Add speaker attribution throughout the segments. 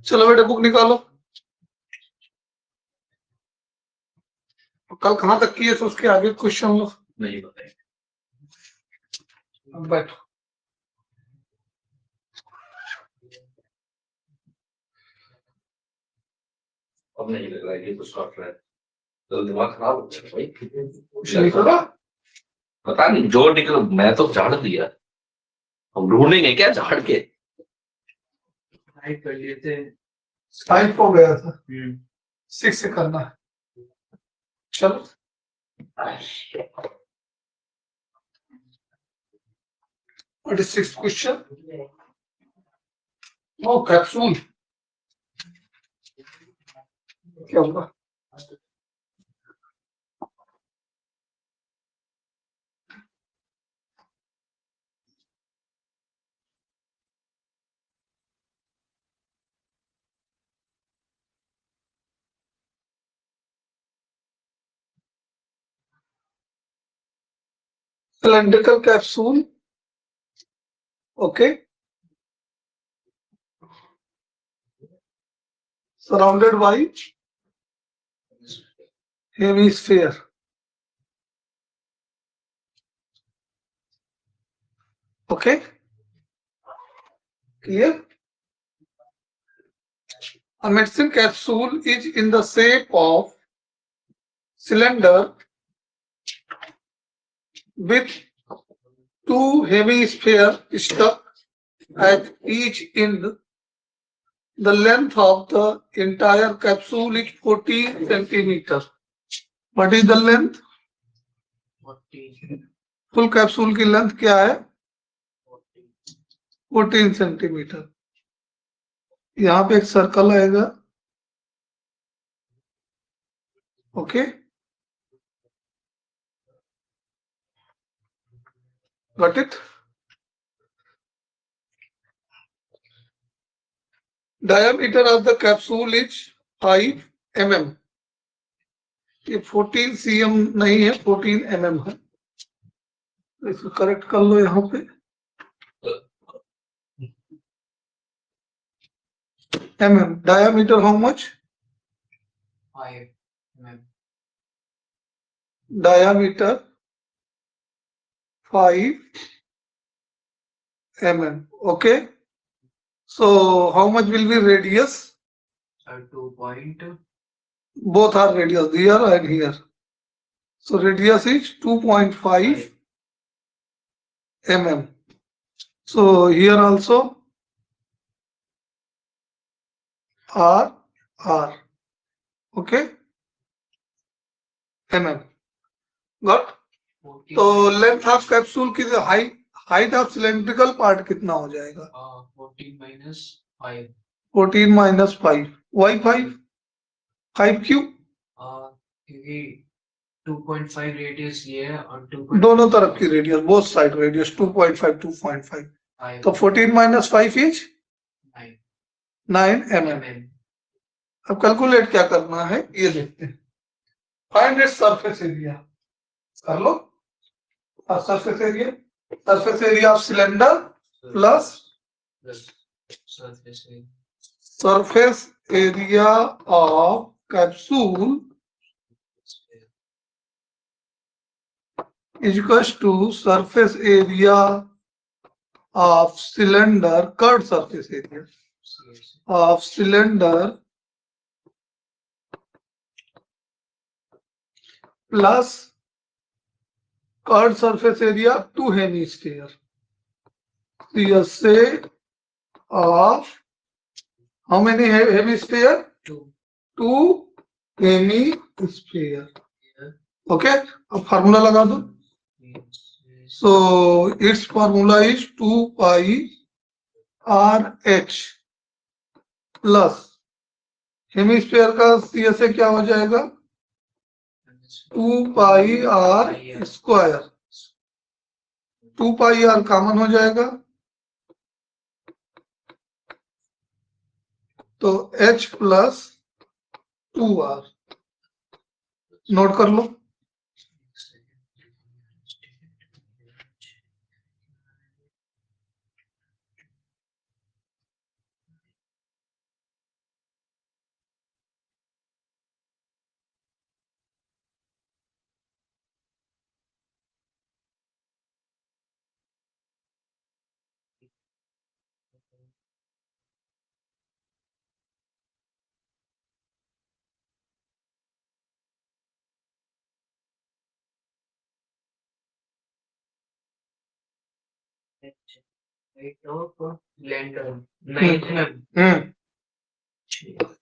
Speaker 1: चलो बेटा बुक निकालो। कल कहाँ तक की है तो उसके आगे क्वेश्चन लो। नहीं बताएंगे। अब बैठो। अब नहीं लग रहा है ये कुछ शॉर्ट रहा है तो दिमाग खराब हो गया भाई। कुछ नहीं करा पता नहीं जो निकल मैं तो झाड़ दिया। हम ढूंढेंगे क्या झाड़ के टाइप कर लिए थे। टाइप हो गया था 6 से करना है। चलो 26th क्वेश्चन। ओ कैप्सूल क्या होगा? cylindrical capsule, okay, surrounded by hemisphere. Okay, clear? A medicine capsule is in the shape of cylinder with two hemispheres stuck at each end. The length of the entire capsule is 14 centimeters. What is the length? 14. Full capsule की length क्या है? 14 centimetre. यहाँ पे एक circle आएगा, okay, got it? Diameter of the capsule is 5 mm. ये 14 cm नहीं है, 14 mm है। इसको करेक्ट कर लो यहाँ पे। mm diameter how much? 5 mm. Diameter 5 mm. Okay. So how much will be radius? 2 point. Both are radius here and here. So radius is 2.5 mm. So here also R. Okay. mm. Got? तो length of capsule की height of cylindrical part कितना हो जाएगा? 14 minus 5. 14 minus 5. Why 5? 5 क्यों? क्योंकि 2.5 radius ये है और 2. दोनों तरफ की रेडियस, बोथ साइड रेडियस 2.5 2.5. तो 14 minus 5 is 9 mm. अब कैलकुलेट क्या करना है ये देखते हैं। फाइंड इट्स सरफेस एरिया कर लो। Surface area of cylinder plus surface area of capsule is equals to surface area of cylinder, curved surface area of cylinder plus curved surface area to hemisphere. CSA of how many hemisphere? 2 hemisphere. Okay, अब formula लगा दो। So its formula is 2 pi RH plus hemisphere का CSA क्या हो जाएगा? 2 pi R square. 2 pi R common हो जाएगा तो H प्लस 2R नोट कर लो।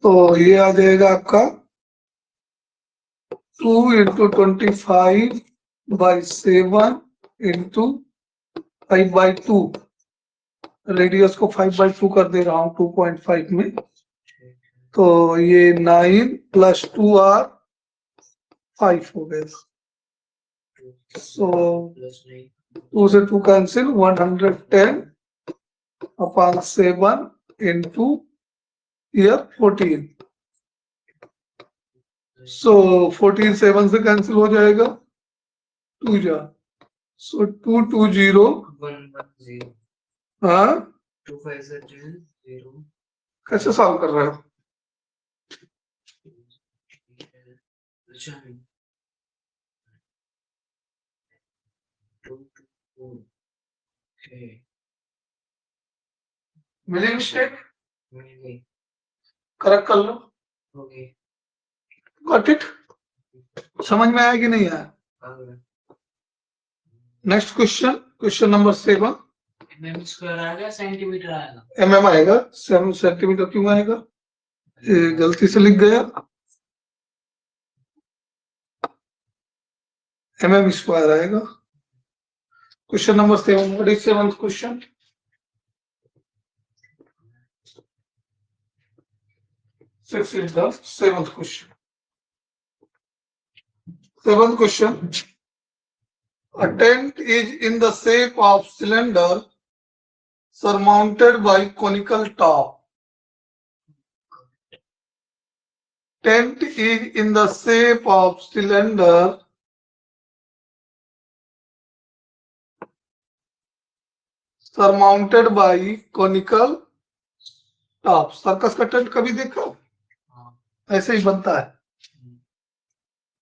Speaker 1: तो ये आ जाएगा आपका 2 × 25/7 × 5/2। रेडियस को 5/2 कर दे रहा हूँ 2.5 में, तो ये 9 + 2R 5 हो गए। सो 2 से 2 कैंसिल, 110/7 × here 14। सो 14 7 से कैंसिल हो जाएगा, 2 जा, सो 220। हाँ, कैसे सॉल्व कर रहे हो? मिली मिस्टेक? करेक्ट कर लो। Got it? समझ में आया कि नहीं आया? Next question, question number 7।
Speaker 2: mm square आएगा सेंटीमीटर आएगा?
Speaker 1: mm आएगा, 7 सेंटीमीटर क्यों आएगा? ये गलती से लिख गया, mm स्क्वायर आएगा। Question number 7, what is 7th question? This is the 7th question. 7th question. A tent is in the shape of cylinder surmounted by conical top. Tent is in the shape of cylinder surmounted by conical top. Circus का tent कभी देखा? ऐसे ही बनता है,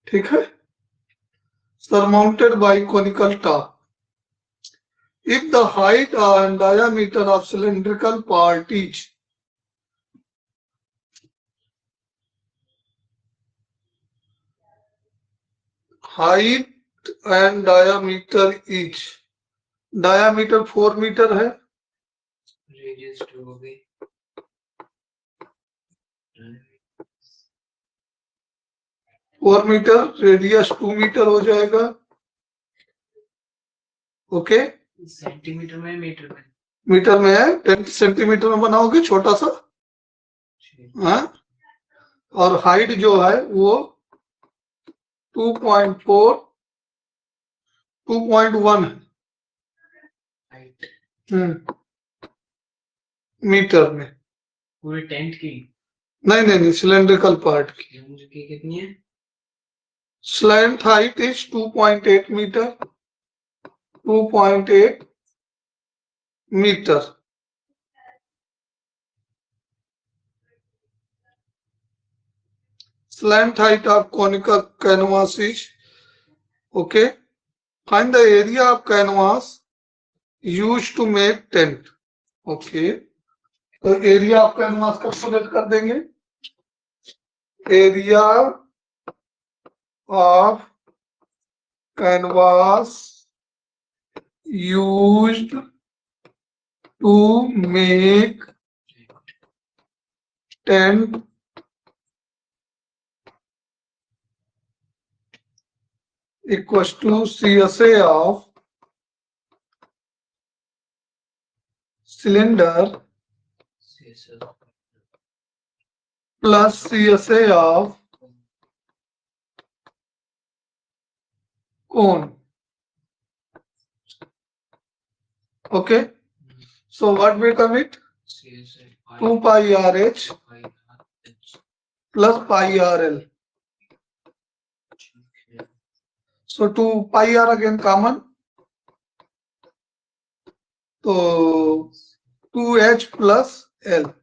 Speaker 1: ठीक है? Surmounted by conical top. If the height and diameter of cylindrical part is height and diameter each, diameter 4 metre है,
Speaker 2: radius 2 हो गई,
Speaker 1: 4 मीटर, रेडियस 2 मीटर हो जाएगा। ओके,
Speaker 2: सेंटीमीटर में मीटर में?
Speaker 1: मीटर में है, 10 सेंटीमीटर में बनाओगे छोटा सा, हाँ? और हाइट जो है वो 2.4 2.1 है मीटर में।
Speaker 2: पूरे टेंट की?
Speaker 1: नहीं, सिलेंड्रिकल पार्ट की।
Speaker 2: कितनी है?
Speaker 1: Slant height is 2.8 metre, 2.8 metre. Slant height of conical canvas is, okay. Find the area of canvas used to make tent. Okay. तो एरिया ऑफ कैनवास का कैलकुलेट कर देंगे। Area of canvas used to make tent equals to CSA of cylinder plus CSA of cone. Okay. So what become it? 2 pi RH plus pi RL. So 2 pi R again common. So 2H plus L.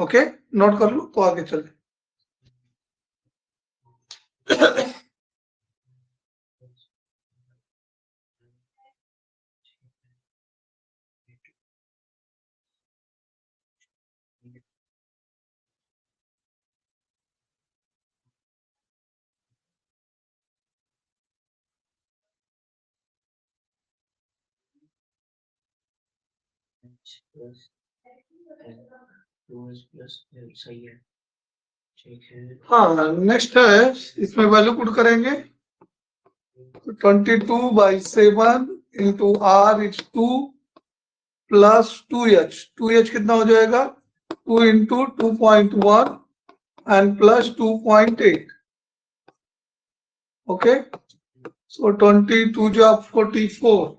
Speaker 1: Okay, note कर लो तो आगे चले।
Speaker 2: Plus 2h plus सही है, ठीक है।
Speaker 1: हाँ, next है, इसमें वैल्यू पुट करेंगे। 22/7 into are is 2 plus 2h कितना हो जाएगा? 2 into 2.1 and plus 2.8. Okay, so 22 job 44.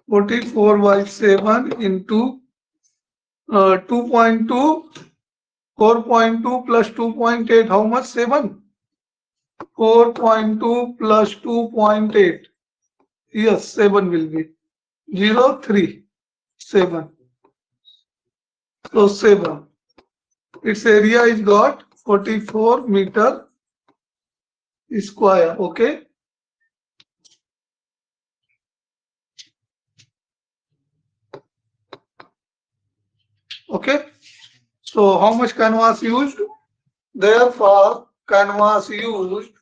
Speaker 1: 44/7 into 2.2, 4.2 plus 2.8, how much? 7. 4.2 plus 2.8, yes, 7 will be 0, 3, 7. So 7. Its area is got 44 meter square. Okay. Okay. So how much canvas used? Therefore, canvas used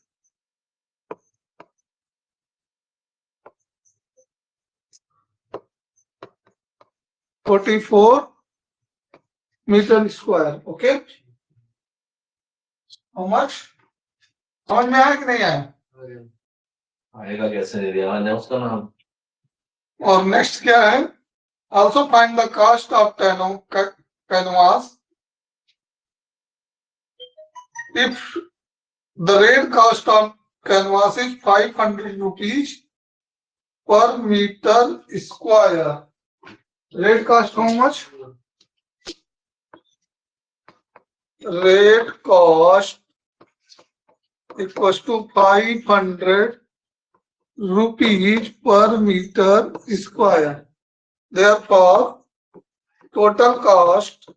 Speaker 1: 44 meter square. Okay. How much? समझ में आया कि नहीं आया?
Speaker 3: आएगा कैसे area है उसका नाम।
Speaker 1: और नेक्स्ट क्या है? Also find the cost of canvas. If the rate cost of canvas is 500 rupees per meter square. Rate cost how much? Rate cost equals to 500 rupees per meter square. Therefore, total cost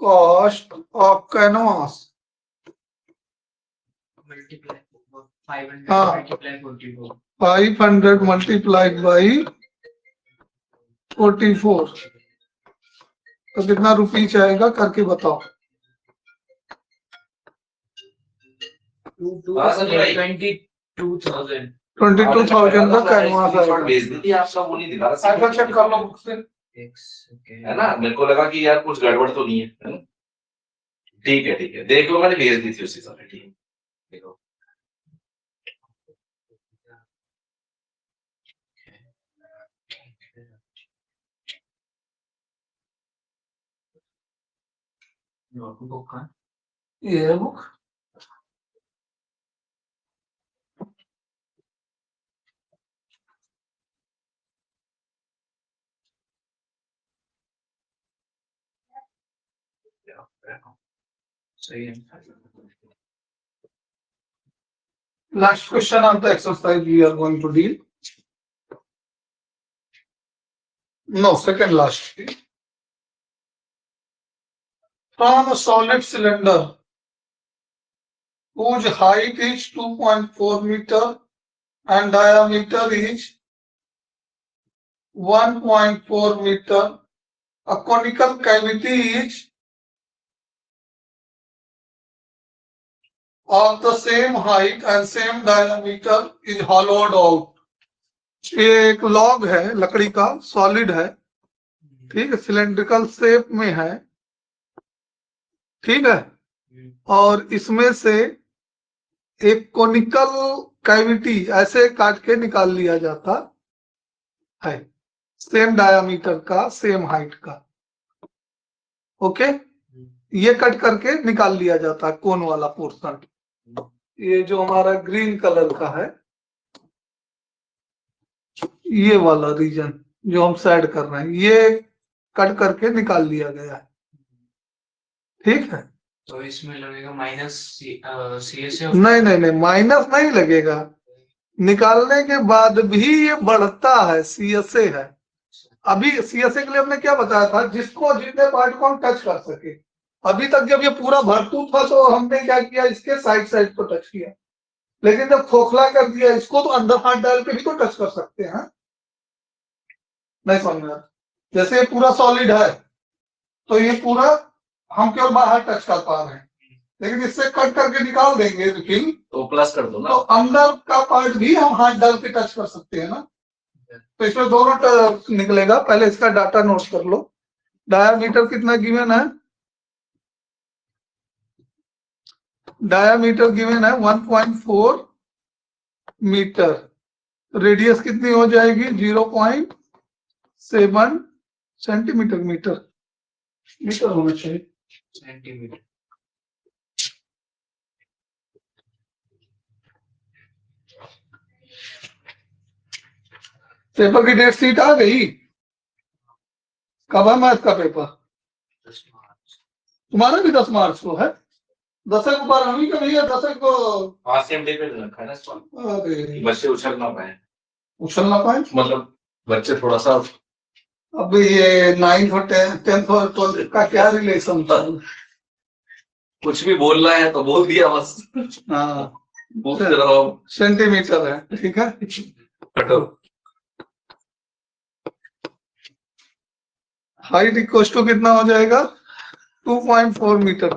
Speaker 1: of canvas
Speaker 2: multiply 500
Speaker 1: हाँ।
Speaker 2: multiply 44.
Speaker 1: 500 multiplied by 44, तो कितना rupees आएगा करके बताओ।
Speaker 2: 22,000
Speaker 1: 22,000 का canvas आएगा।
Speaker 3: भेज दी थी आपका, वो नहीं दिखा रहा
Speaker 1: ऐसा चेक कर लो बुक से।
Speaker 3: है ना, मेरे को लगा कि यार कुछ गड़बड़ तो नहीं है ना। ठीक है देख लो, मैंने भेज दी थी उसी समय। ठीक है देखो,
Speaker 2: बुक का
Speaker 1: ये है बुक।
Speaker 2: सही है।
Speaker 1: Last question of the exercise we are going to deal. No, second last. From a solid cylinder whose height is 2.4 meter and diameter is 1.4 meter, a conical cavity is of the same height and same diameter is hollowed out. ये एक log है लकड़ी का, solid है, ठीक है, cylindrical shape में है, ठीक है, और इसमें से एक कोनिकल कैविटी ऐसे काट के निकाल लिया जाता है, सेम डायामीटर का, सेम हाइट का। ओके, ये कट करके निकाल लिया जाता है कोन वाला पोर्शन। ये जो हमारा ग्रीन कलर का है, ये वाला रीजन जो हम साइड कर रहे हैं, ये कट करके निकाल लिया गया है, ठीक है।
Speaker 2: तो इसमें लगेगा माइनस CSA?
Speaker 1: नहीं, माइनस नहीं लगेगा, निकालने के बाद भी ये बढ़ता है, CSA है। अभी CSA के लिए हमने क्या बताया था, जिसको जितने पार्ट को हम टच कर सके। अभी तक जब ये पूरा भरतू था तो हमने क्या किया, इसके साइड को टच किया, लेकिन जब खोखला कर दिया इसको तो अंदर हाथ डाल के भी तो टच कर सकते हैं। नहीं समझ में? जैसे ये पूरा सॉलिड है तो ये पूरा हम केवल बाहर टच कर पा रहे हैं, लेकिन इससे कट करके निकाल देंगे रिफिल
Speaker 3: तो प्लस कर दो ना,
Speaker 1: तो अंदर का पार्ट भी हम हाथ डाल के टच कर सकते हैं ना। तो इसमें दोनों निकलेगा। पहले इसका डाटा नोट कर लो। डायामीटर कितना गिवन है? डायामीटर गिवन है 1.4 मीटर। रेडियस कितनी हो जाएगी? 0.7 सेंटीमीटर। मीटर होना चाहिए।
Speaker 2: सेंटीमीटर।
Speaker 1: पेपर की डेट शीट आ गई? कब है मैथ का पेपर?
Speaker 2: 10 मार्च।
Speaker 1: तुम्हारा भी 10 मार्च को है? 10 को 12वीं का नहीं है, 10 को
Speaker 3: सेम डे पे रखा है ना इसको,
Speaker 1: अरे
Speaker 3: बच्चे उछल ना पाए।
Speaker 1: उछल ना पाए
Speaker 3: मतलब बच्चे थोड़ा सा
Speaker 1: अब ये 9th और 10th और 12th का क्या रिलेशन था?
Speaker 3: कुछ भी बोलना है तो बोल दिया बस।
Speaker 1: हाँ
Speaker 3: बोलते रहो।
Speaker 1: सेंटीमीटर है, ठीक है।
Speaker 3: हटो।
Speaker 1: हाइट इक्वल टू कितना हो जाएगा? 2.4 मीटर।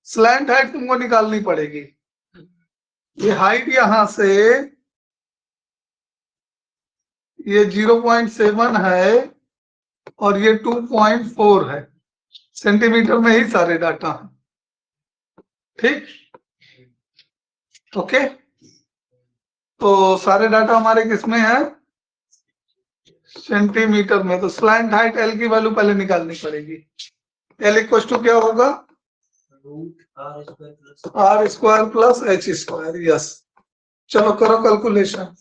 Speaker 1: स्लैंट हाइट तुमको निकालनी पड़ेगी। ये हाइट यहां से ये 0.7 है और ये 2.4 है। सेंटीमीटर में ही सारे डाटा हैं, ठीक। ओके, तो सारे डाटा हमारे किसमें है? सेंटीमीटर में। तो स्लैंट हाइट एल की वैल्यू पहले निकालनी पड़ेगी। एल इक्वल टू क्या होगा? R square plus H square. Yes, चलो करो कैलकुलेशन।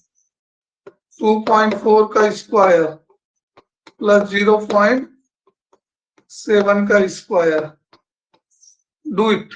Speaker 1: 2.4 का स्क्वायर प्लस 0.7 का square. Do it.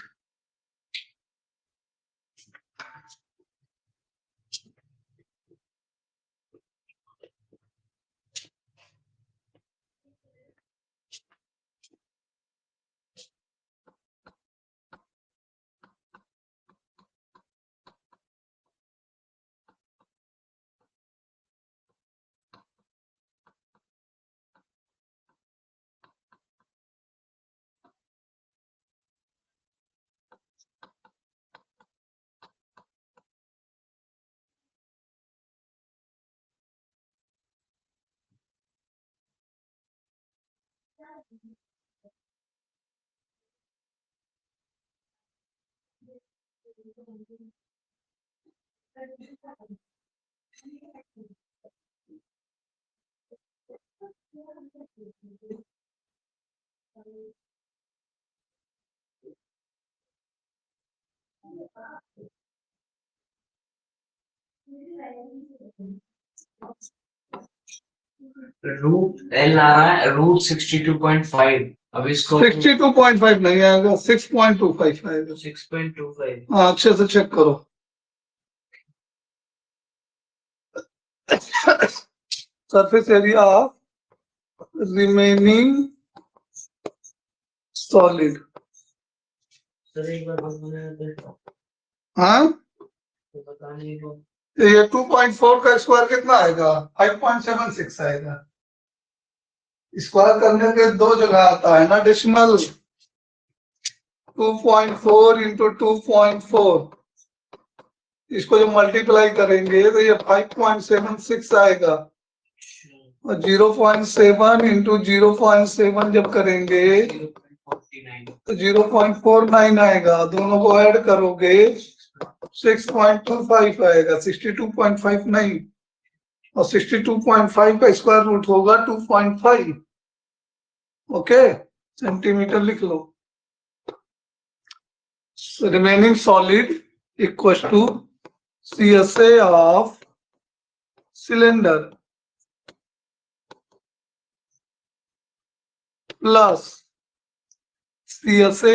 Speaker 2: Root L आ रहा है रूट 62.5। अब इसको
Speaker 1: 62.5 नहीं आएगा, 6.25 आएगा।
Speaker 2: 6.25।
Speaker 1: हाँ, अच्छे से चेक करो। Surface area of remaining solid.
Speaker 2: Sir एक बार बताना
Speaker 1: हाँ,
Speaker 2: तो बताने को।
Speaker 1: ये 2.4 का स्क्वायर कितना आएगा? 5.76 आएगा। स्क्वायर करने के दो जगह आता है ना डेसिमल। 2.4 इंटू 2.4, इसको जब मल्टीप्लाई करेंगे तो ये 5.76 आएगा। और 0.7 इंटू 0.7 जब करेंगे
Speaker 2: 0.49।
Speaker 1: तो 0.49 आएगा। दोनों को ऐड करोगे 6.25 आएगा, 62.5 नहीं। और 62.5 का स्क्वायर रूट होगा 2.5। ओके, सेंटीमीटर लिख लो। Remaining solid equal to CSA of cylinder plus CSA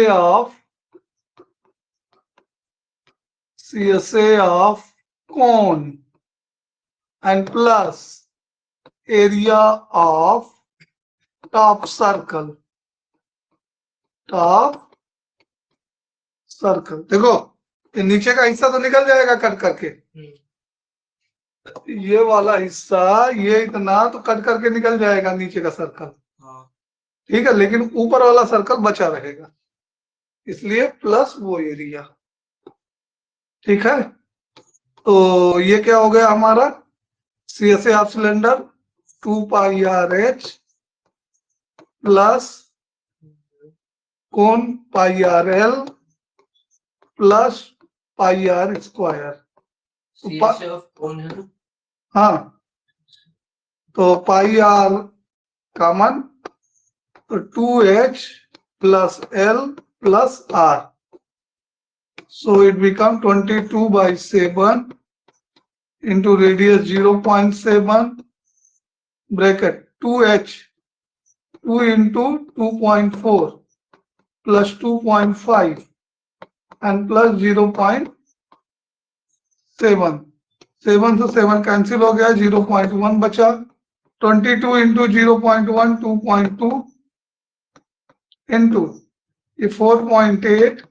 Speaker 1: of cone and plus area of top circle। देखो ये नीचे का हिस्सा तो निकल जाएगा कट करके। ये वाला हिस्सा ये इतना तो कट करके निकल जाएगा नीचे का सर्कल, ठीक है। लेकिन ऊपर वाला सर्कल बचा रहेगा, इसलिए प्लस वो एरिया, ठीक है। तो ये क्या हो गया हमारा? CSA of cylinder 2 pi r h plus cone pi r l plus pi r square.
Speaker 2: CSA of cone है?
Speaker 1: हाँ, तो पाई आर कॉमन, तो 2h plus L plus R. So it become 22/7 into radius 0.7 bracket 2h 2 into 2.4 plus 2.5 and plus 0.7 7 से 7 cancel हो गया 0.1 बचा 22 into 0.1 2.2 into ये 4.8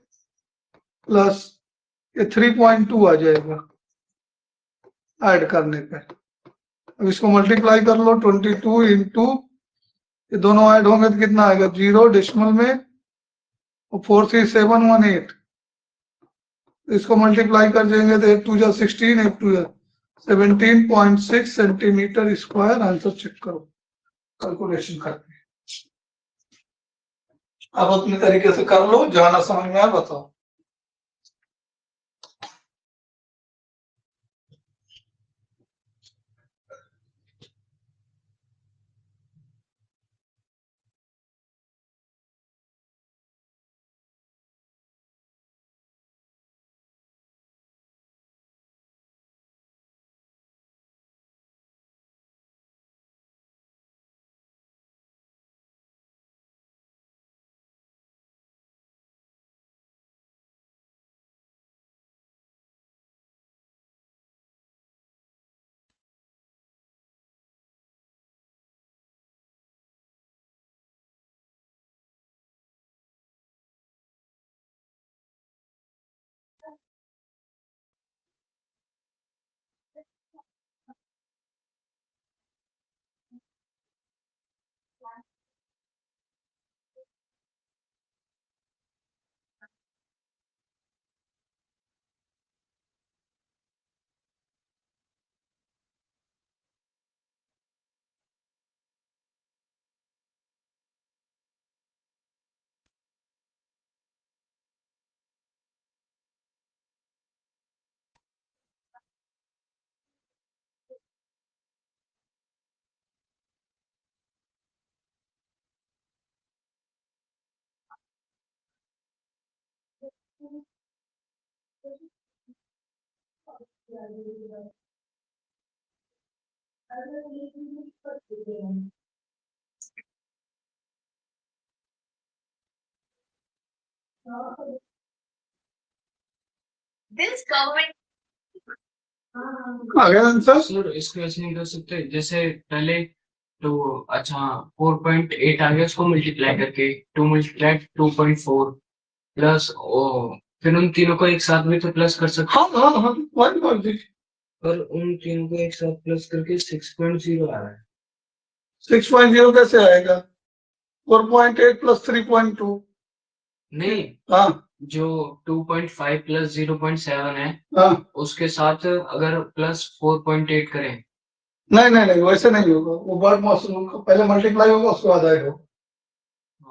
Speaker 1: plus ये 3.2 आ जाएगा ऐड करने पे। अब इसको मल्टीप्लाई कर लो 22 इंटू ये दोनों ऐड होंगे तो कितना आएगा 0 डेसिमल में और 43718 इसको मल्टीप्लाई कर देंगे तो 8 2 जा 16 8 2 जा 17.6 सेंटीमीटर स्क्वायर। आंसर चेक करो कैलकुलेशन करके। अब अपने तरीके से कर लो, जाना समझ में आया बताओ।
Speaker 2: This government
Speaker 1: आ गया आंसर।
Speaker 2: सर इसको ऐसे नहीं कर सकते जैसे पहले तो अच्छा 4.8 आ गया उसको मल्टीप्लाई करके 2 मल्टीप्लाई 2.4 प्लस फिर उन तीनों को एक साथ भी तो प्लस कर सकते
Speaker 1: हाँ हाँ हाँ वन कर दीजिए।
Speaker 2: पर उन तीनों को एक साथ प्लस करके 6.0 आ रहा है
Speaker 1: 6.0 कैसे आएगा 4.8 प्लस 3.2।
Speaker 2: नहीं
Speaker 1: हाँ
Speaker 2: जो 2.5 प्लस 0.7 है
Speaker 1: हाँ
Speaker 2: उसके साथ अगर प्लस 4.8 करें
Speaker 1: नहीं नहीं नहीं वैसे नहीं होगा, वो वर्ड मॉड्यूल का पहले मल्टीप्लाई होगा उसके बाद ऐड होगा,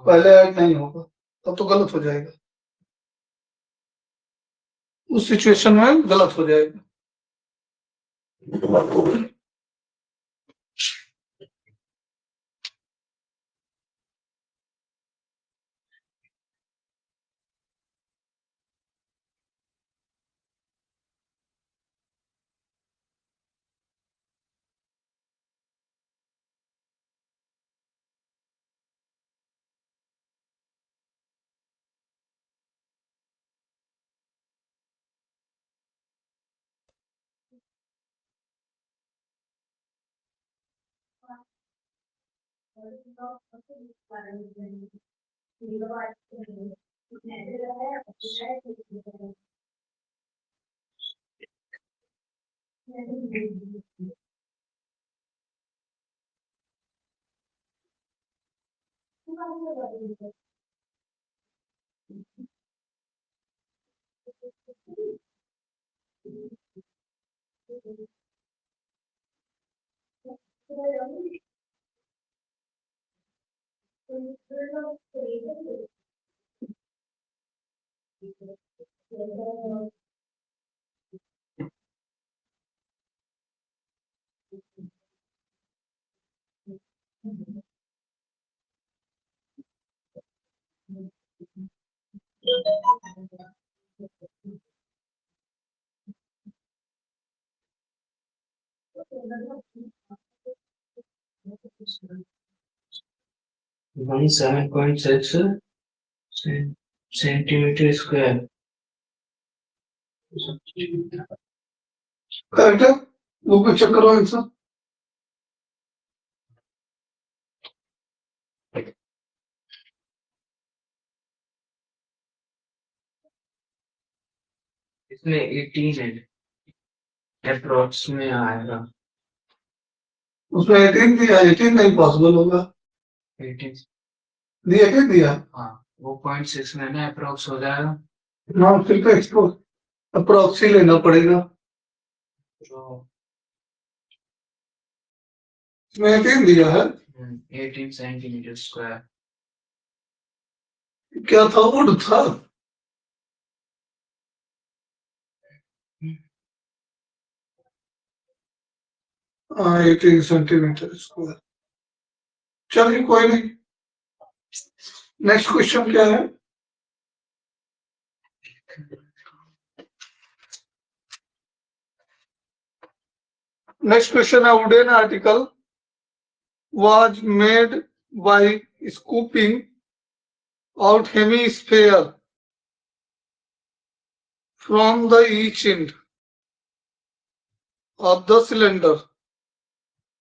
Speaker 1: पहले ऐड नहीं होगा तब तो गलत हो जाएगा, उस सिचुएशन में गलत हो जाएगा।
Speaker 2: 17.6 सेंटीमीटर स्क्वायर।
Speaker 1: करेक्ट है, वो भी चेक करो आंसर।
Speaker 2: इसमें 18 है, अप्रोक्स में आएगा।
Speaker 1: उसमें 18 दिया, 18 नहीं पॉसिबल होगा।
Speaker 2: 18
Speaker 1: दिया क्या दिया?
Speaker 2: हाँ, वो 0.6 में ना अप्रोक्स हो जाएगा।
Speaker 1: हाँ, फिर तो एक्सप्रो अप्रोक्सी लेना पड़ेगा।
Speaker 2: तो
Speaker 1: इसमें 18 दिया है।
Speaker 2: 18 सेंटीमीटर स्क्वायर।
Speaker 1: क्या था, वुड था? हाँ, 18 सेंटीमीटर स्क्वायर। चलिए कोई नहीं। नेक्स्ट क्वेश्चन क्या है? नेक्स्ट क्वेश्चन है, wooden article was made by scooping out hemisphere from the each end of the cylinder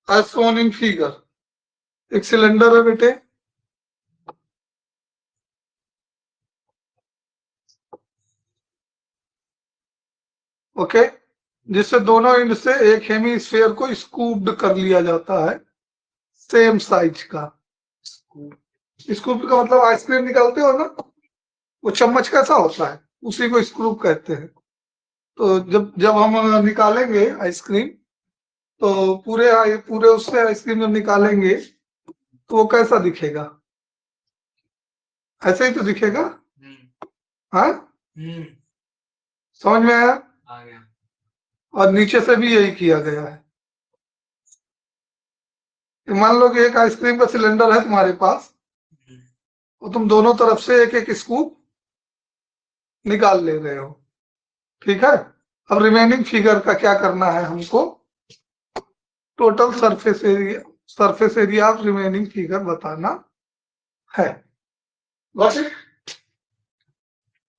Speaker 1: as shown in figure। एक सिलेंडर है बेटे, ओके, जिससे दोनों एंड से एक हेमिस्फीयर को स्कूप्ड कर लिया जाता है, सेम साइज का। स्कूप का मतलब आइसक्रीम निकालते हो ना, वो चम्मच कैसा होता है, उसी को स्कूप कहते हैं। तो जब जब हम निकालेंगे आइसक्रीम, तो पूरे उससे आइसक्रीम जब निकालेंगे तो वो कैसा दिखेगा? ऐसे ही तो दिखेगा। हाँ, समझ में आया?
Speaker 2: आ गया।
Speaker 1: और नीचे से भी यही किया गया है। मान लो कि एक आइसक्रीम का सिलेंडर है तुम्हारे पास, और तुम दोनों तरफ से एक एक स्कूप निकाल ले रहे हो, ठीक है। अब रिमेनिंग फिगर का क्या करना है हमको? Total surface area of remaining figure बताना है।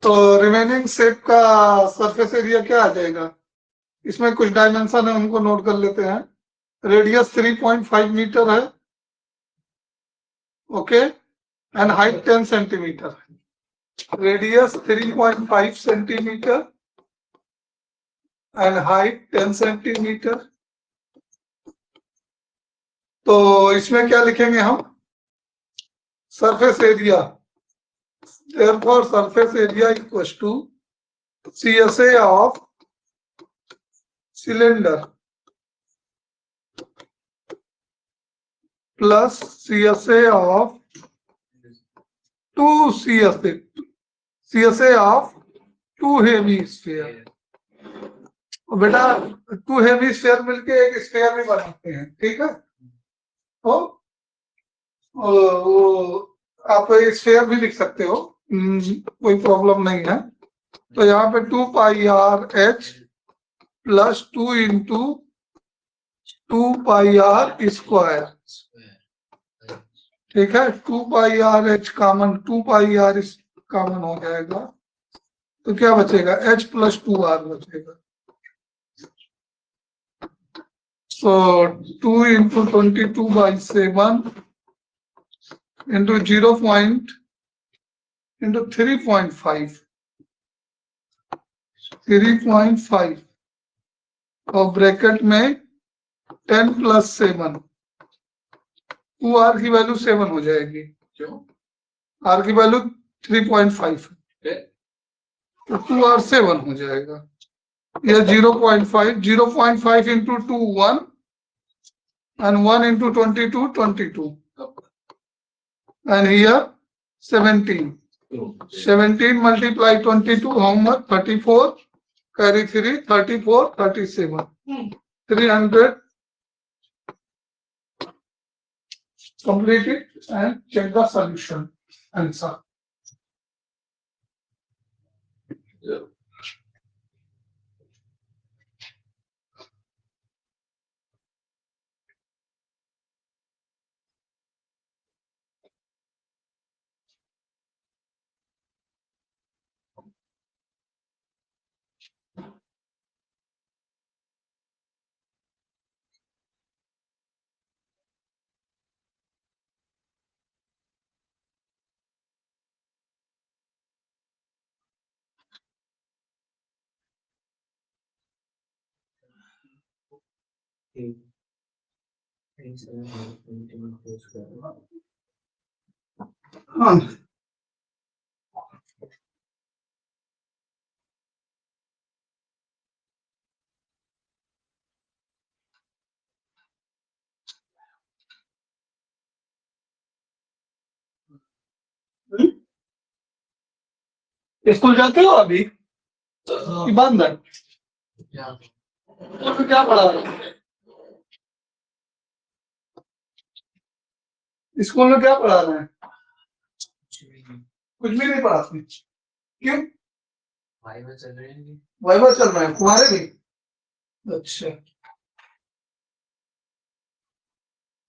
Speaker 1: तो रिमेनिंग शेप का सरफेस एरिया क्या आ जाएगा? इसमें कुछ डायमेंशन है, उनको नोट कर लेते हैं। रेडियस 3.5 मीटर है, okay, and height 10 centimetre. Radius 3.5 centimetre and height 10 centimetre. तो इसमें क्या लिखेंगे हम? Surface area, therefore surface area equals to CSA of cylinder plus CSA of 2 CSA of 2 hemisphere. बेटा 2 हेमिस्फीयर मिलके एक स्फीयर भी बनाते हैं, ठीक है। तो वो आप स्फीयर भी लिख सकते हो, कोई प्रॉब्लम नहीं है। तो यहाँ पे 2 pi r h plus 2 into 2 pi r square, ठीक है। 2 pi r h common, 2 pi r common हो जाएगा, तो क्या बचेगा? एच प्लस 2 आर बचेगा। सो 2 इंटू 22/7 इंटू 0 पॉइंट इंटू 3.5 और ब्रैकेट में 10 + 7, 2 आर की वैल्यू 7 हो जाएगी। क्यों? आर की वैल्यू 3.5 है, तो 2 आर 7 हो जाएगा। यह 0.5 into 2 1 and 1 into 22 and here 17 multiply 22, how much? 34, carry 3, 34, 37, 300 complete it and check the solution answer.
Speaker 3: Yeah.
Speaker 1: हाँ स्कूल जाते हो अभी कि बंद है? तो क्या पढ़ा रहे हो? स्कूल में क्या पढ़ा रहे हैं? कुछ भी नहीं पढ़ाते। क्यों?
Speaker 2: वाइवा चल रहे हैं।
Speaker 1: वाइवा चल रहा है तुम्हारे भी? अच्छा,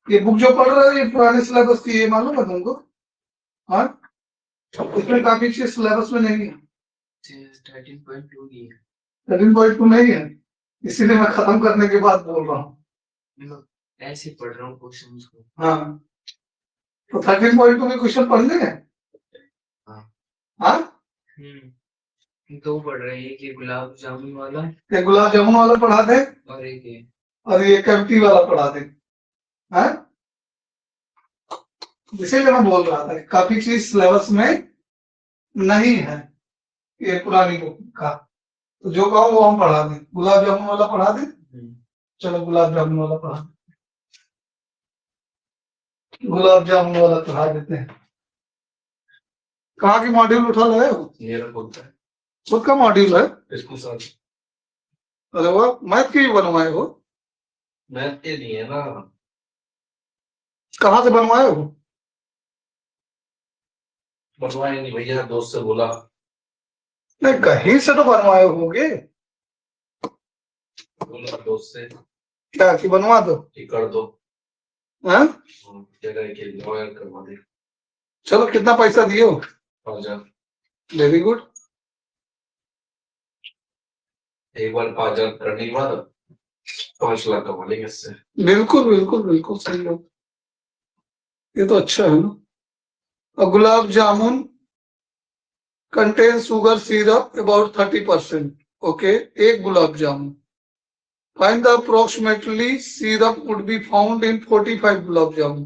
Speaker 1: ये बुक जो पढ़ रहे हो ये पुराने सिलेबस की, ये मालूम है तुमको? हाँ, इसमें काफी चीज सिलेबस में नहीं है।
Speaker 2: 13.2 की है।
Speaker 1: 13.2 नहीं है, इसीलिए मैं खत्म करने के बाद बोल रहा हूँ।
Speaker 2: मतलब ऐसे पढ़ रहा हूँ क्वेश्चंस को।
Speaker 1: हाँ, तो 13.2 में क्वेश्चन पढ़ने हैं। हाँ,
Speaker 2: दो पढ़ रहे हैं, एक ये गुलाब जामुन वाला,
Speaker 1: ये गुलाब जामुन वाला पढ़ा दे
Speaker 2: और एक ये
Speaker 1: और ये कैविटी वाला पढ़ा दे। हाँ, इसीलिए मैं बोल रहा था काफी चीज सिलेबस में नहीं है ये पुरानी बुक का, तो जो कहो वो हम पढ़ा दें। गुलाब जामुन वाला पढ़ा दे। चलो गुलाब जामुन वाला पढ़ा दे, गुलाब जामुन वाला पढ़ा देते हैं। कहाँ की मॉड्यूल उठा लाए हो?
Speaker 3: ये बोलता है
Speaker 1: खुद का मॉड्यूल है?
Speaker 3: इसको साथ
Speaker 1: अरे वाह, मैथ के ही बनवाए हो?
Speaker 3: मैथ के लिए है ना।
Speaker 1: कहाँ से बनवाए हो?
Speaker 3: बनवाए नहीं भैया, दोस्त से बोला।
Speaker 1: नहीं, कहीं से तो बनवाए होगे।
Speaker 3: बोला दोस्त से
Speaker 1: क्या कि बनवा दो?
Speaker 3: ठीक कर दो।
Speaker 1: हाँ,
Speaker 3: जगह के लॉयर करवा दे।
Speaker 1: चलो कितना पैसा दिए हो?
Speaker 3: 5,000।
Speaker 1: Very good.
Speaker 3: एक बार 5,000 करने के बाद 5 लाख कमा लेंगे इससे।
Speaker 1: बिल्कुल बिल्कुल बिल्कुल सही हो, ये तो अच्छा है ना। और gulab jamun contains sugar syrup about 30%. Okay, एक gulab jamun. Find the approximately syrup would be found in 45 gulab जामुन।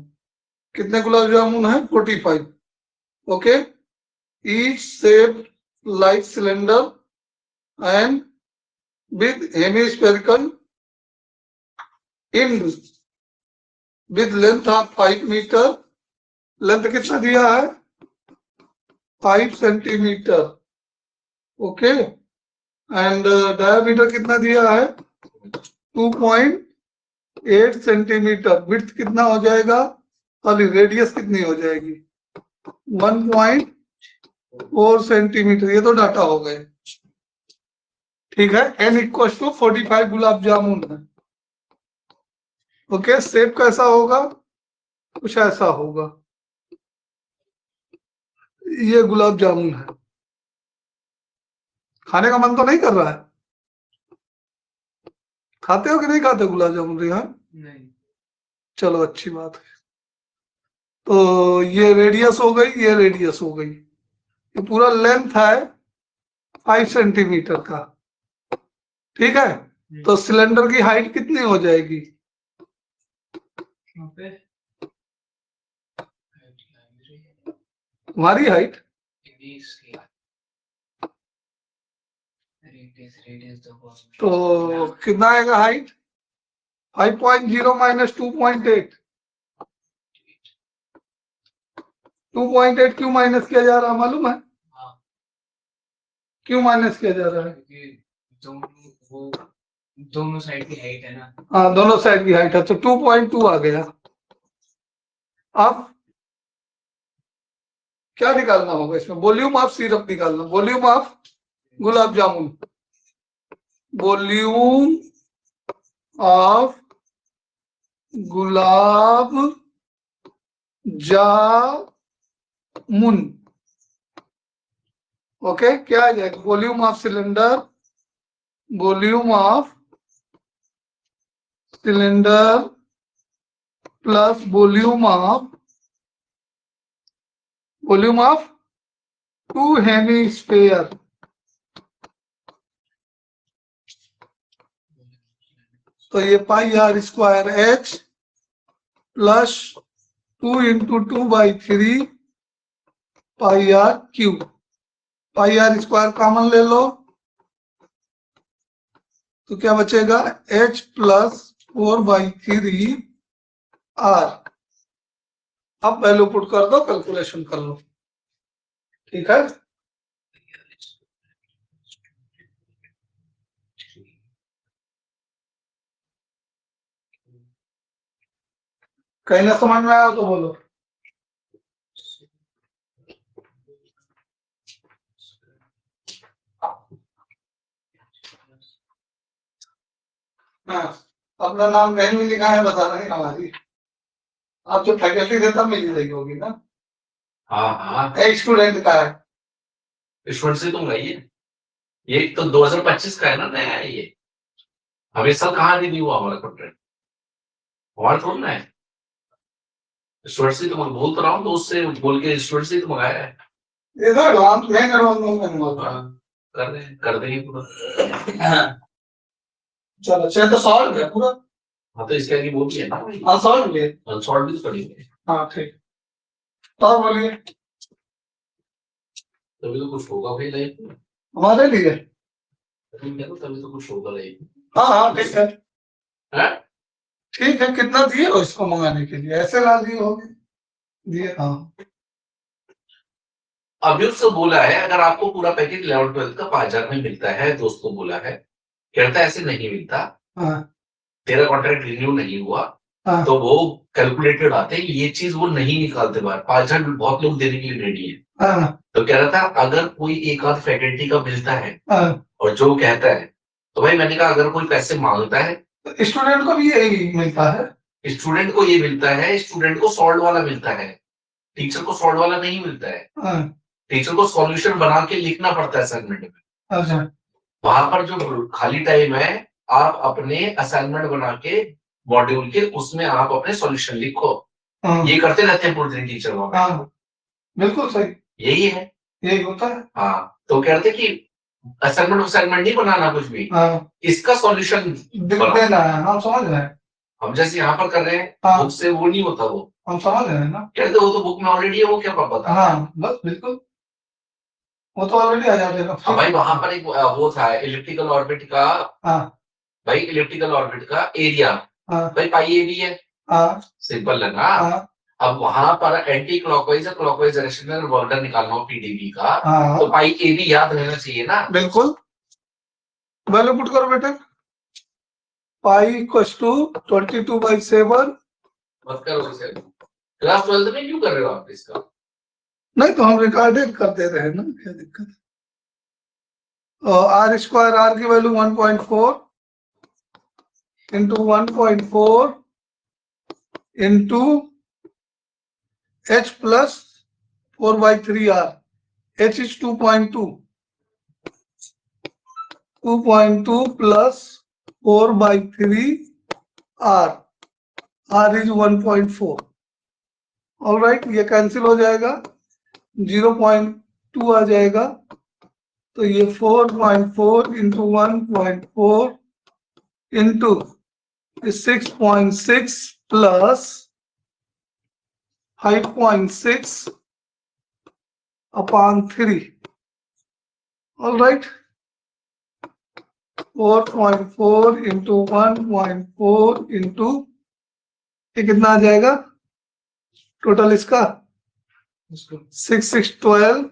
Speaker 1: कितने गुलाब जामुन है? 45। Okay, each shaped like cylinder and with hemispherical end with length of 5 meter। Length कितना दिया है? 5 सेंटीमीटर। ओके, एंड डायमीटर कितना दिया है? 2.8 centimetre. Width कितना हो जाएगा? खाली रेडियस कितनी हो जाएगी? 1.4 सेंटीमीटर। ये तो डाटा हो गए। ठीक है, n इक्वल टू 45 गुलाब जामुन है। ओके, शेप कैसा होगा? कुछ ऐसा होगा। ये गुलाब जामुन है। खाने का मन तो नहीं कर रहा है? खाते हो कि नहीं खाते गुलाब जामुन रिहान?
Speaker 2: नहीं।
Speaker 1: चलो अच्छी बात है। तो ये रेडियस हो गई, ये रेडियस हो गई। ये पूरा लेंथ है 5 सेंटीमीटर का। ठीक है, तो सिलेंडर की हाइट कितनी हो जाएगी? तुम्हारी हाइट तो कितना आएगा हाइट? 5.0 माइनस 2.8। 2.8 क्यों माइनस किया जा रहा है मालूम है? क्यों माइनस किया जा रहा है?
Speaker 2: दोनों साइड की हाइट है ना।
Speaker 1: हाँ, दोनों साइड की हाइट है, तो 2.2 आ गया। अब क्या निकालना होगा इसमें? वॉल्यूम ऑफ सिरप निकालना, volume of gulab jamun, volume of gulab jamun. Okay, क्या आ जाएगा? Volume of cylinder, volume of cylinder plus volume of two hemisphere, तो ये pi r square h plus 2 into 2/3 pi r cube. Pi r square common ले लो तो क्या बचेगा? h plus 4/3 r। अब वैल्यू पुट कर दो, कैलकुलेशन कर लो, ठीक है। कहीं ना समझ में आया तो बोलो। हाँ, अपना नाम कहीं भी लिखा है बता रहे हैं हमारी, आप जो फैकल्टी देता मिल जाएगी होगी ना।
Speaker 3: हाँ हाँ,
Speaker 1: एक स्टूडेंट का है,
Speaker 3: स्टूडेंट से तुम गई है, ये तो 2025 का है ना नया है ये, अभी साल कहाँ रिन्यू हुआ हमारा कॉन्ट्रैक्ट, हमारा थोड़ा ना है। स्टूडेंट से तो मैं बोल तो रहा हूँ, तो उससे बोल के स्टूडेंट से तो मंगाया है।
Speaker 1: ये तो एडवांस में
Speaker 3: कर देंगे पूरा।
Speaker 1: चलो, अच्छा तो सॉल्व है पूरा।
Speaker 3: हाँ, तो इसके आगे वो भी है ना,
Speaker 1: हाँ सॉल्व है,
Speaker 3: अनसॉल्व भी तो करेंगे।
Speaker 1: हाँ ठीक। और बोलिए,
Speaker 3: तभी तो कुछ होगा भाई लाइफ में,
Speaker 1: हमारे लिए।
Speaker 3: तभी तो कुछ होगा लाइफ में।
Speaker 1: हाँ हाँ ठीक है,
Speaker 3: हैं?
Speaker 1: ठीक है। कितना दिए हो इसको मंगाने के लिए? ऐसे ला दिए होगे, दिए हाँ।
Speaker 3: अभी उससे बोला है अगर आपको पूरा पैकेज 11-12 का 5,000 में मिलता है, दोस्त को बोला है, कहता है ऐसे नहीं मिलता,
Speaker 1: हाँ
Speaker 3: तेरा कॉन्ट्रैक्ट रिन्यू नहीं हुआ,
Speaker 1: हाँ
Speaker 3: तो वो कैलकुलेटेड आते हैं, ये चीज वो नहीं निकालते बाहर। 5,000 बहुत लोग देने के लिए रेडी है।
Speaker 1: हाँ
Speaker 3: तो कह रहा था अगर कोई एक आध फैकल्टी का मिलता है
Speaker 1: हाँ,
Speaker 3: और जो कहता है, तो भाई मैंने कहा अगर कोई पैसे मांगता है,
Speaker 1: स्टूडेंट को भी यही मिलता है।
Speaker 3: स्टूडेंट को ये मिलता है, स्टूडेंट को सॉल्व वाला मिलता है, टीचर को सॉल्व वाला नहीं मिलता है।
Speaker 1: हाँ,
Speaker 3: टीचर को सॉल्यूशन बना के लिखना पड़ता है असाइनमेंट में।
Speaker 1: अच्छा
Speaker 3: वहां पर जो खाली टाइम है, आप अपने असाइनमेंट बना के मॉड्यूल के उसमें आप अपने सॉल्यूशन लिखो।
Speaker 1: हाँ,
Speaker 3: ये करते रहते हैं पूरे दिन टीचर वहां।
Speaker 1: हाँ बिल्कुल सही,
Speaker 3: यही है,
Speaker 1: यही होता है।
Speaker 3: हाँ। तो कहते कि असाइनमेंट नहीं बनाना कुछ भी,
Speaker 1: हाँ,
Speaker 3: इसका सॉल्यूशन
Speaker 1: देना है, हम समझ रहे हैं।
Speaker 3: हम जैसे यहाँ पर कर रहे हैं,
Speaker 1: हाँ,
Speaker 3: बुक से वो नहीं होता, वो
Speaker 1: हम समझ रहे हैं ना।
Speaker 3: कहते वो तो बुक में ऑलरेडी है, वो क्या पता।
Speaker 1: हाँ बस बिल्कुल, वो तो ऑलरेडी आ जाएगा।
Speaker 3: हाँ भाई, वहां पर एक वो था इलिप्टिकल ऑर्बिट का।
Speaker 1: हाँ
Speaker 3: भाई इलिप्टिकल ऑर्बिट का एरिया,
Speaker 1: हाँ
Speaker 3: भाई पाई ए बी है,
Speaker 1: हाँ
Speaker 3: सिंपल है ना।
Speaker 1: हाँ
Speaker 3: अब वहां पर एंटी क्लॉकवाइज और क्लॉकवाइज डायरेक्शन में वर्क डन निकालना हो पीडीबी का,
Speaker 1: हाँ,
Speaker 3: तो पाई ए बी याद रहना चाहिए ना।
Speaker 1: बिल्कुल, वैल्यू पुट करो बेटा, पाई इक्वल्स टू 22/7।
Speaker 3: मत करो इसे, क्लास 12 में क्यों कर रहे हो आप इसका?
Speaker 1: नहीं तो हम रिकॉर्डेड कर दे रहे हैं ना, क्या दिक्कत है। आर स्क्वायर, आर की value 1.4 into 1.4 into h plus 4/3r, h is 2.2, 2.2 plus 4/3r, r is 1.4। All right, ये कैंसिल हो जाएगा, 0.2 आ जाएगा, तो ये 4.4 into 1.4 into 6.6 plus 5.6 upon 3। All right, 4.4 into 1.4 into ये कितना आ जाएगा टोटल इसका? 6 6 12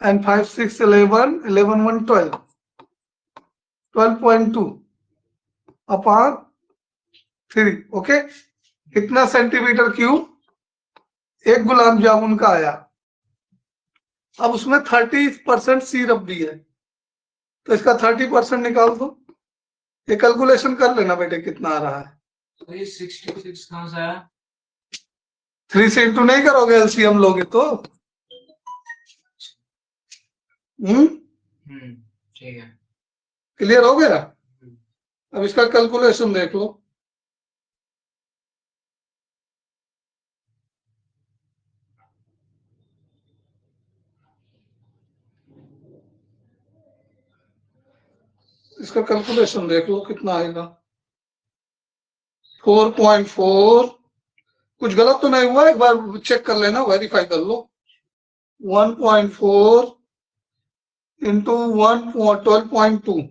Speaker 1: and 5 6 11, 11 1 12, 12.2 upon 3। ओके, कितना सेंटीमीटर क्यूब? एक गुलाब जामुन का आया, अब उसमें 30% सिरप भी है, तो इसका 30% निकाल दो। ये कैलकुलेशन कर लेना बेटे कितना आ रहा है।
Speaker 2: तो ये 66 कहाँ से आया?
Speaker 1: 3 से इंटू नहीं करोगे, एलसीएम लोगे तो।
Speaker 2: ठीक है।
Speaker 1: क्लियर हो गया? अब इसका कैलकुलेशन देख लो। इसका कैलकुलेशन देख लो कितना आएगा। 4.4, कुछ गलत तो नहीं हुआ, एक बार चेक कर लेना, वेरीफाई कर लो। 1.4 इंटू 12.2,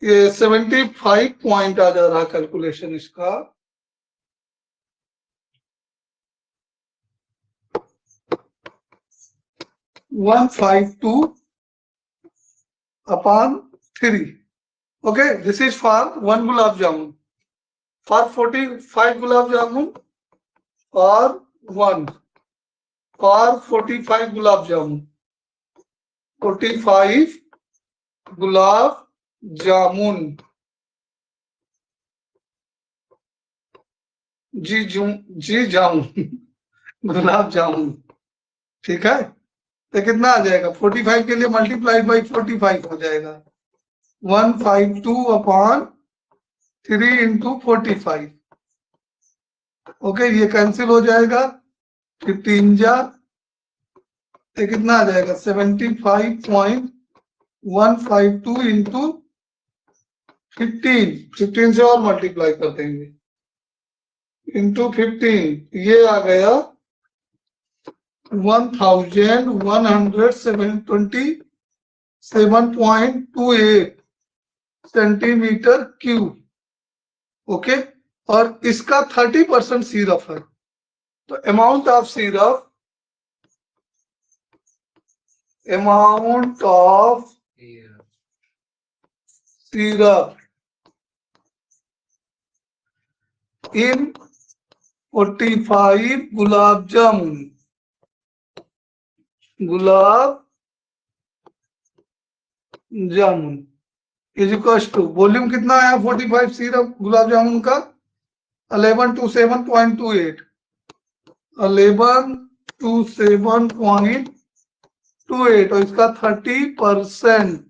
Speaker 1: ये 75 पॉइंट आ जा रहा कैलकुलेशन इसका। 152 upon 3. Okay, this is for 1 gulab jamun. For 45 gulab jamun, for 1. For 45 gulab jamun. 45 gulab jamun. जी जामुन गुलाब जामुन। ठीक है, तो कितना आ जाएगा? 45 के लिए मल्टीप्लाइड बाई 45 हो जाएगा। 152 अपॉन 3 इंटू 45। ओके, ये कैंसिल हो जाएगा। 15 जा, ये कितना आ जाएगा? 75.152 इंटू 15 से और मल्टीप्लाई कर देंगे, इंटू 15, ये आ गया 1127.28 सेंटीमीटर क्यूब। ओके, और इसका 30% सिरप है, तो amount of syrup in 45 gulab jamun is equal to, volume कितना आया 45 सिरप गुलाब जामुन का? 1127.28, 1127.28, और इसका 30%।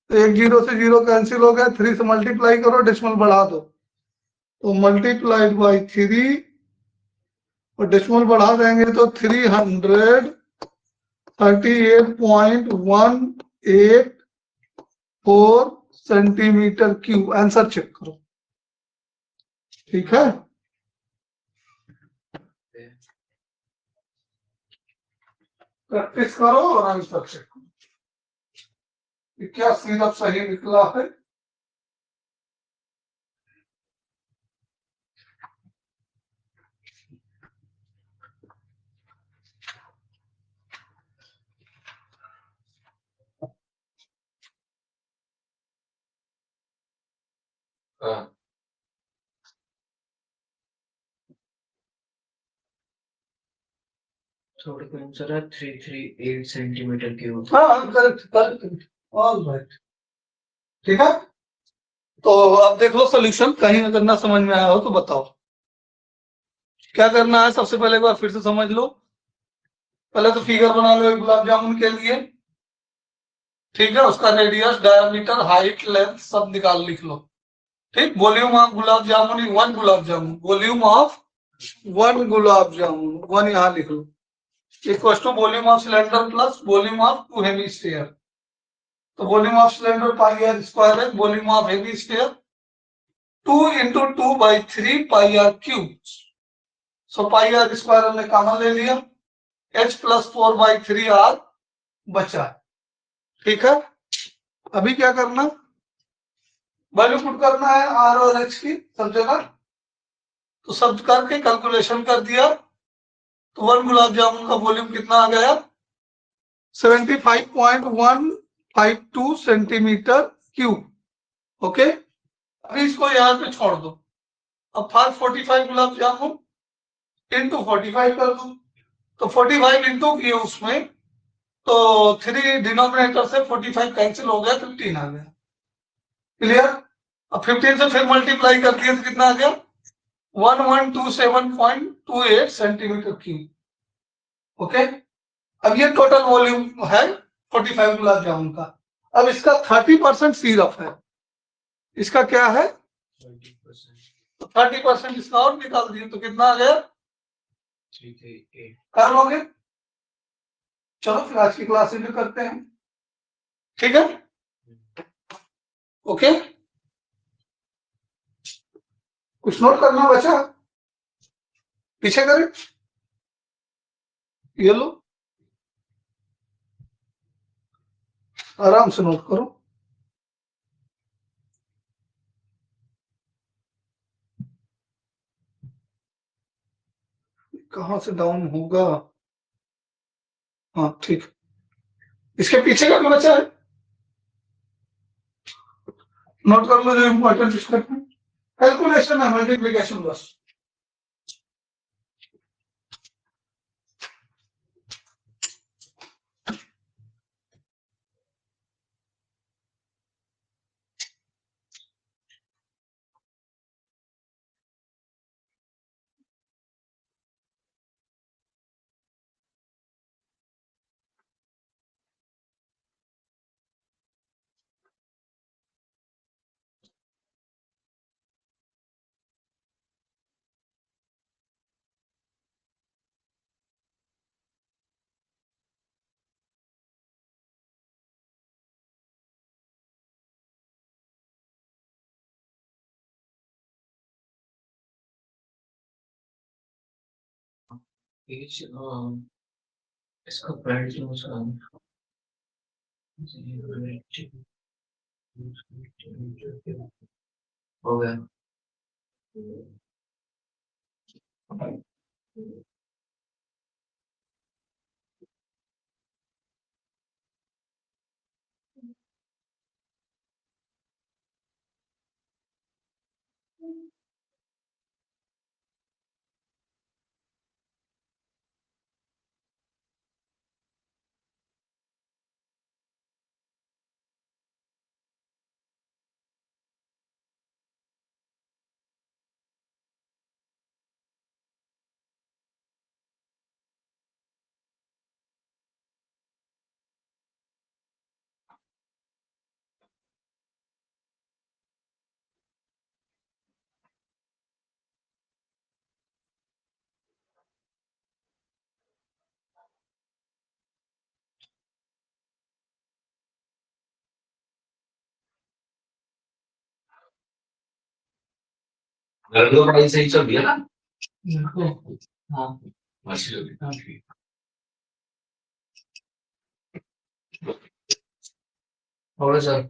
Speaker 1: तो 1 0 से 0 कैंसिल हो गया, 3 से मल्टीप्लाई करो, डेसिमल बढ़ा दो, तो मल्टीप्लाइड बाई 3, और डेसिमल बढ़ा देंगे तो 338.184 सेंटीमीटर क्यूब। आंसर चेक करो, ठीक है? प्रैक्टिस करो और आंसर चेक करो क्या सिरप सही निकला है।
Speaker 2: थोड़ा का आंसर है 338 सेंटीमीटर क्यूब।
Speaker 1: हाँ, करेक्ट, ऑल राइट, ठीक है। तो अब देख लो सोल्यूशन, कहीं अगर ना समझ में आया हो तो बताओ क्या करना है। सबसे पहले एक बार फिर से समझ लो। पहले तो फिगर बना लो एक गुलाब जामुन के लिए, ठीक है? उसका रेडियस, डायमीटर, हाइट, लेंथ सब निकाल लिख लो, ठीक? Volume of gulab jamun, 1 gulab jamun, volume of 1 gulab jamun, 1 यहाँ लिख लो, equal to volume of cylinder plus volume of 2 hemisphere. तो volume of cylinder pi r square है, volume of hemisphere 2 into 2 by 3 pi r cube. So pi r square हमने common ले लिया, h plus 4/3 are बचा, ठीक है? अभी क्या करना, वैल्यू पुट करना है आर और एच की सब जगह। तो सब करके कैलकुलेशन कर दिया, तो 1 गुलाब जामुन का वॉल्यूम कितना आ गया? 75.152 सेंटीमीटर क्यूब। ओके, अभी इसको यहाँ पे छोड़ दो, अब 545 गुलाब जामुन इंटू 45 कर दूं, तो 45 इंटू किए उसमें, तो 3 डिनोमिनेटर से 45 कैंसिल हो गया, 15 आ गया। क्लियर? अब 15 से फिर मल्टीप्लाई कर दिया तो कितना आ गया? 1127.28 सेंटीमीटर क्यूब। ओके, अब ये टोटल वॉल्यूम है 45 गुलाब जामुन का। अब इसका 30% सिरप है, इसका क्या है?
Speaker 2: 20%।
Speaker 1: तो 30% इसका और निकाल दिए तो कितना आ गया?
Speaker 2: 338।
Speaker 1: कर लोगे? चलो फिर आज की क्लास में करते हैं, ठीक है? ओके, कुछ नोट करना बचा? पीछे करें, ये लो, आराम से नोट करो। कहां से डाउन होगा? हाँ ठीक, इसके पीछे का भी बचा है, नोट कर लो जो इम्पोर्टेंट स्टेप है। कैलकुलेशन है, मल्टीप्लीकेशन बस।
Speaker 2: Each, इसका प्राइस जो उसका हो गया।
Speaker 3: घर में पढ़ाई सही चल रही है ना?
Speaker 2: हाँ,
Speaker 3: अच्छी चल रही है।
Speaker 2: और सर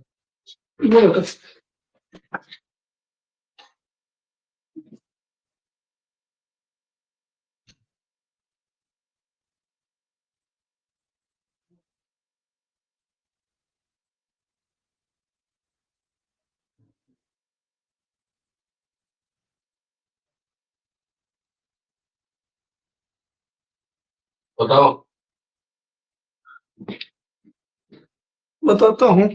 Speaker 1: बोलो।
Speaker 3: बताओ।
Speaker 1: बताता हूँ,